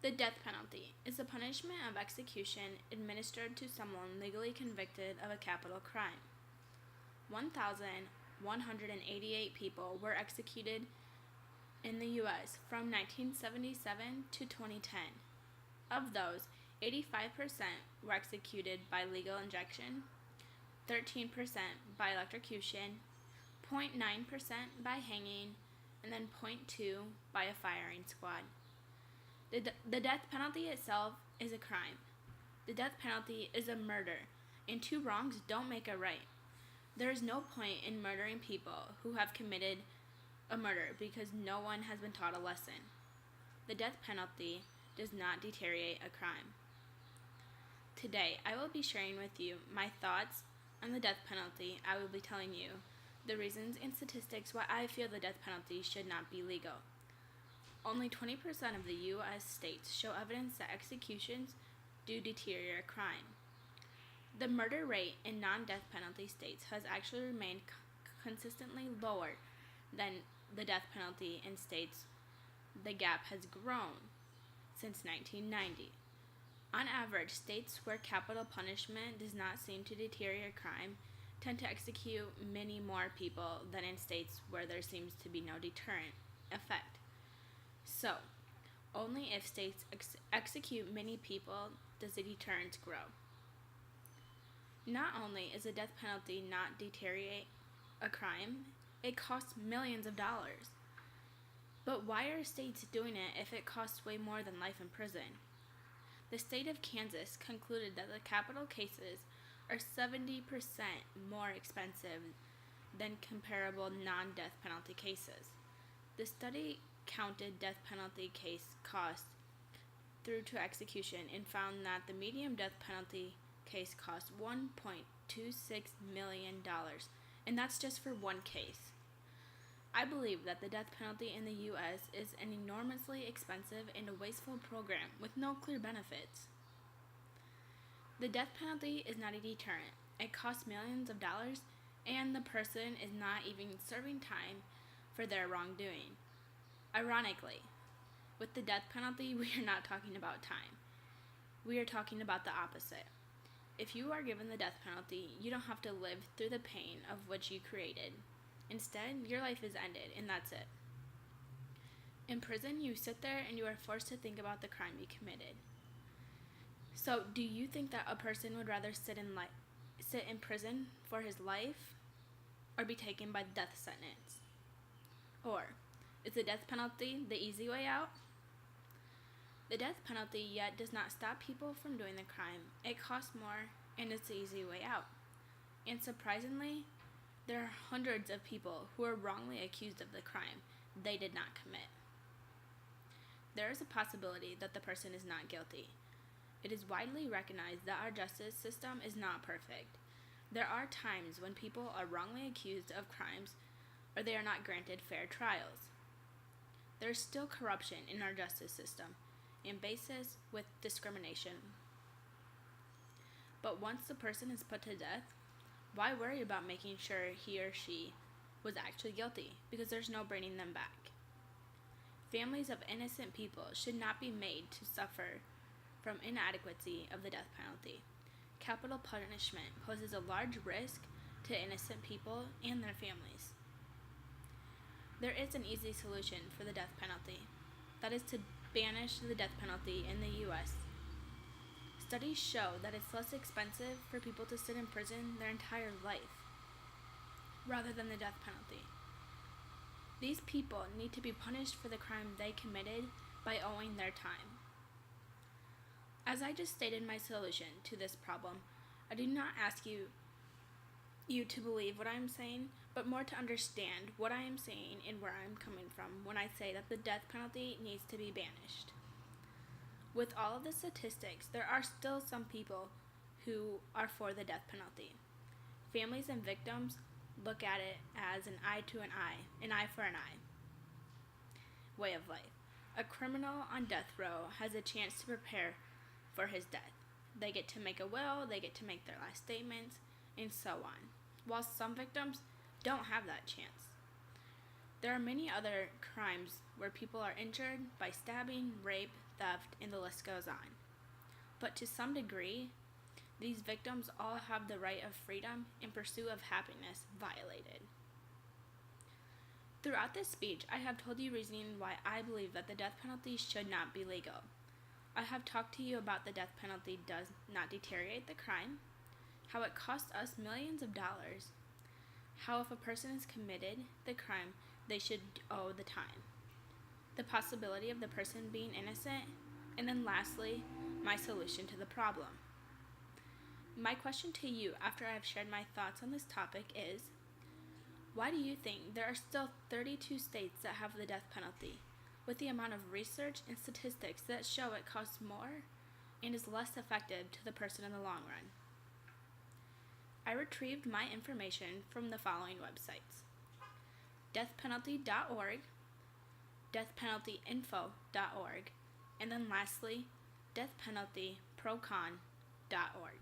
The death penalty is the punishment of execution administered to someone legally convicted of a capital crime. 1,188 people were executed in the U.S. from 1977 to 2010. Of those, 85% were executed by legal injection, 13% by electrocution, 0.9% by hanging, and then 0.2% by a firing squad. The death penalty itself is a crime. The death penalty is a murder, and two wrongs don't make a right. There is no point in murdering people who have committed a murder because no one has been taught a lesson. The death penalty does not deteriorate a crime. Today, I will be sharing with you my thoughts on the death penalty. I will be telling you the reasons and statistics why I feel the death penalty should not be legal. Only 20% of the U.S. states show evidence that executions do deteriorate crime. The murder rate in non-death penalty states has actually remained consistently lower than the death penalty in states. The gap has grown since 1990. On average, states where capital punishment does not seem to deteriorate crime tend to execute many more people than in states where there seems to be no deterrent effect. So, only if states execute many people does the deterrence grow. Not only is the death penalty not deteriorate a crime, it costs millions of dollars. But why are states doing it if it costs way more than life in prison? The state of Kansas concluded that the capital cases are 70% more expensive than comparable non-death penalty cases. The study counted death penalty case costs through to execution and found that the median death penalty case cost $1.26 million, and that's just for one case. I believe that the death penalty in the U.S. is an enormously expensive and a wasteful program with no clear benefits. The death penalty is not a deterrent. It costs millions of dollars, and the person is not even serving time for their wrongdoing. Ironically, with the death penalty, we are not talking about time. We are talking about the opposite. If you are given the death penalty, you don't have to live through the pain of what you created. Instead, your life is ended, and that's it. In prison, you sit there and you are forced to think about the crime you committed. So, do you think that a person would rather sit in prison for his life or be taken by the death sentence? Or, is the death penalty the easy way out? The death penalty yet does not stop people from doing the crime. It costs more, and it's the easy way out. And surprisingly, there are hundreds of people who are wrongly accused of the crime they did not commit. There is a possibility that the person is not guilty. It is widely recognized that our justice system is not perfect. There are times when people are wrongly accused of crimes or they are not granted fair trials. There is still corruption in our justice system and basis with discrimination. But once the person is put to death, why worry about making sure he or she was actually guilty? Because there's no bringing them back. Families of innocent people should not be made to suffer from inadequacy of the death penalty. Capital punishment poses a large risk to innocent people and their families. There is an easy solution for the death penalty. That is to banish the death penalty in the U.S. Studies show that it's less expensive for people to sit in prison their entire life rather than the death penalty. These people need to be punished for the crime they committed by owing their time. As I just stated my solution to this problem, I do not ask you to believe what I am saying, but more to understand what I am saying and where I am coming from when I say that the death penalty needs to be banished. With all of the statistics, there are still some people who are for the death penalty. Families and victims look at it as an eye to an eye for an eye way of life. A criminal on death row has a chance to prepare for his death. They get to make a will, they get to make their last statements, and so on. While some victims don't have that chance. There are many other crimes where people are injured by stabbing, rape, theft, and the list goes on. But to some degree, these victims all have the right of freedom and pursuit of happiness violated. Throughout this speech, I have told you reasoning why I believe that the death penalty should not be legal. I have talked to you about the death penalty does not deteriorate the crime, how it costs us millions of dollars, how if a person has committed the crime, they should owe the time, the possibility of the person being innocent, and then lastly, my solution to the problem. My question to you after I have shared my thoughts on this topic is, why do you think there are still 32 states that have the death penalty, with the amount of research and statistics that show it costs more and is less effective to the person in the long run? I retrieved my information from the following websites: deathpenalty.org, deathpenaltyinfo.org, and then lastly, deathpenaltyprocon.org.